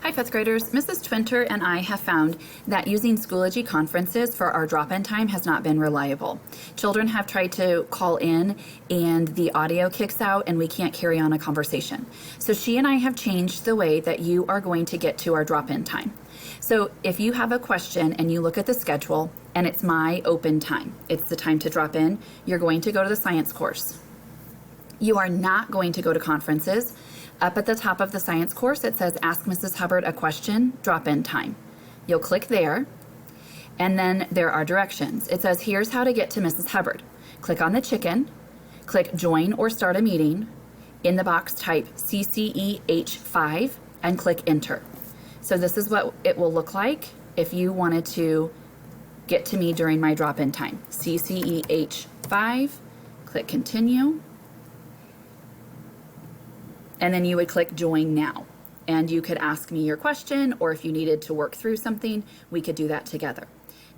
Hi, fifth graders. Mrs. Twinter and I have found that using Schoology conferences for our drop-in time has not been reliable. Children have tried to call in and the audio kicks out and we can't carry on a conversation. So she and I have changed the way that you are going to get to our drop-in time. So if you have a question and you look at the schedule and it's my open time, it's the time to drop in, you're going to go to the science course. You are not going to go to conferences. Up at the top of the science course, it says Ask Mrs. Hubbard a Question, Drop-In Time. You'll click there, and then there are directions. It says, here's how to get to Mrs. Hubbard. Click on the chicken, click Join or Start a Meeting. In the box, type CCEH5 and click Enter. So this is what it will look like if you wanted to get to me during my drop-in time. CCEH5, click Continue. And then you would click Join Now. And you could ask me your question, or if you needed to work through something, we could do that together.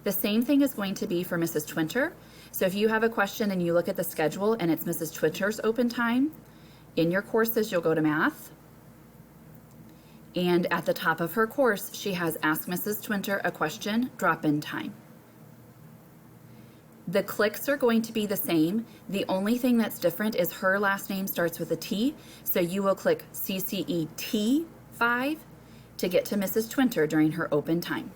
The same thing is going to be for Mrs. Twinter. So if you have a question and you look at the schedule and it's Mrs. Twinter's open time, in your courses you'll go to Math. And at the top of her course, she has Ask Mrs. Twinter a Question, Drop-In Time. The clicks are going to be the same. The only thing that's different is her last name starts with a T, so you will click CCET5 to get to Mrs. Twinter during her open time.